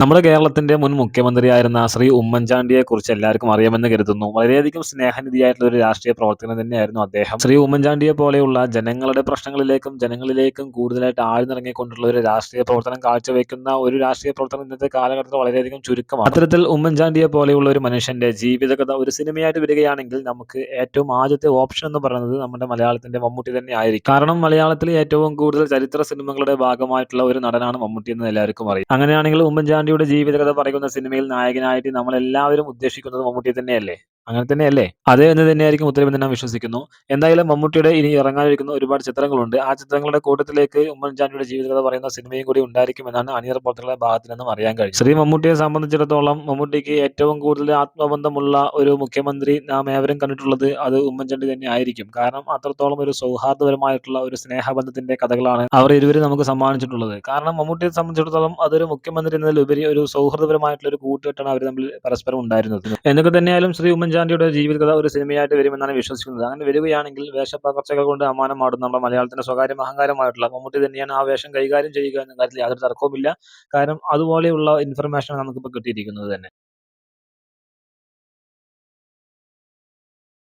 നമ്മുടെ കേരളത്തിന്റെ മുൻ മുഖ്യമന്ത്രിയായിരുന്ന ശ്രീ ഉമ്മൻചാണ്ടിയെക്കുറിച്ച് എല്ലാവർക്കും അറിയാമെന്ന് കരുതുന്നു. വളരെയധികം സ്നേഹനിധിയായിട്ടുള്ള ഒരു രാഷ്ട്രീയ പ്രവർത്തകൻ തന്നെയായിരുന്നു അദ്ദേഹം. ശ്രീ ഉമ്മൻചാണ്ടിയെ പോലെയുള്ള ജനങ്ങളുടെ പ്രശ്നങ്ങളിലേക്കും ജനങ്ങളിലേക്കും കൂടുതലായിട്ട് ആഴ്ന്നിറങ്ങിക്കൊണ്ടുള്ള ഒരു രാഷ്ട്രീയ പ്രവർത്തനം കാഴ്ചവെക്കുന്ന ഒരു രാഷ്ട്രീയ പ്രവർത്തനം ഇന്നത്തെ കാലഘട്ടത്തിൽ വളരെയധികം ചുരുക്കമാണ്. അത്തരത്തിൽ ഉമ്മൻചാണ്ടിയെ പോലെയുള്ള ഒരു മനുഷ്യന്റെ ജീവിതകഥ ഒരു സിനിമയായിട്ട് വരികയാണെങ്കിൽ നമുക്ക് ഏറ്റവും ആദ്യത്തെ ഓപ്ഷൻ എന്ന് പറയുന്നത് നമ്മുടെ മലയാളത്തിന്റെ മമ്മൂട്ടി തന്നെ ആയിരിക്കും. കാരണം മലയാളത്തിലെ ഏറ്റവും കൂടുതൽ ചരിത്ര സിനിമകളുടെ ഭാഗമായിട്ടുള്ള ഒരു നടനാണ് മമ്മൂട്ടി എന്ന് എല്ലാവർക്കും അറിയാം. അങ്ങനെയാണെങ്കിൽ ഉമ്മൻചാണ്ടിയുടെ ജീവിതകഥ പറയുന്ന സിനിമയിൽ നായകനായിട്ട് നമ്മളെല്ലാവരും ഉദ്ദേശിക്കുന്നത് മമ്മൂട്ടിയെ തന്നെയല്ലേ? അങ്ങനെ തന്നെയല്ലേ? അതെ എന്ന് തന്നെയായിരിക്കും ഉത്തരമെന്ന് ഞാൻ വിശ്വസിക്കുന്നു. എന്തായാലും മമ്മൂട്ടിയുടെ ഇനി ഇറങ്ങാനിരിക്കുന്ന ഒരുപാട് ചിത്രങ്ങളുണ്ട്. ആ ചിത്രങ്ങളുടെ കൂട്ടത്തിലേക്ക് ഉമ്മൻചാണ്ടിയുടെ ജീവിതകഥ പറയുന്ന സിനിമയും കൂടി ഉണ്ടായിരിക്കുമെന്നാണ് അണിയറ പ്രവർത്തകരുടെ ഭാഗത്ത് നിന്നും അറിയാൻ കഴിഞ്ഞത്. ശ്രീ മമ്മൂട്ടിയെ സംബന്ധിച്ചിടത്തോളം മമ്മൂട്ടിക്ക് ഏറ്റവും കൂടുതൽ ആത്മബന്ധമുള്ള ഒരു മുഖ്യമന്ത്രി നാം ഏവരും കണ്ടിട്ടുള്ളത് അത് ഉമ്മൻചാണ്ടി തന്നെ ആയിരിക്കും. കാരണം അത്രത്തോളം ഒരു സൗഹാർദ്ദപരമായിട്ടുള്ള ഒരു സ്നേഹബന്ധത്തിന്റെ കഥകളാണ് അവർ ഇരുവരും നമുക്ക് സമ്മാനിച്ചിട്ടുള്ളത്. കാരണം മമ്മൂട്ടിയെ സംബന്ധിച്ചിടത്തോളം അതൊരു മുഖ്യമന്ത്രി എന്നതിലുപരി ഒരു സൗഹൃദപരമായിട്ടുള്ള ഒരു കൂട്ടുകെട്ടാണ് അവർ തമ്മിൽ പരസ്പരം ഉണ്ടായിരുന്നത്. എന്നൊക്കെ തന്നെയായാലും ശ്രീ ഉമ്മൻചാണ്ടിയുടെ ജീവിതകഥ ഒരു സിനിമയായിട്ട് വരുമെന്നാണ് വിശ്വസിക്കുന്നത്. അങ്ങനെ വരികയാണെങ്കിൽ വേഷപ്പകർച്ചകൾ കൊണ്ട് അമ്മാനമാടുന്ന നമ്മുടെ മലയാളത്തിന്റെ സ്വകാര്യം അഹങ്കാരമായിട്ടുള്ള മമ്മൂട്ടി തന്നെയാണ് ആ വേഷം കൈകാര്യം ചെയ്യുക എന്ന കാര്യത്തിൽ യാതൊരു തർക്കവുമില്ല. കാരണം അതുപോലെയുള്ള ഇൻഫർമേഷനാണ് നമുക്കിപ്പോൾ കിട്ടിയിരിക്കുന്നത് തന്നെ.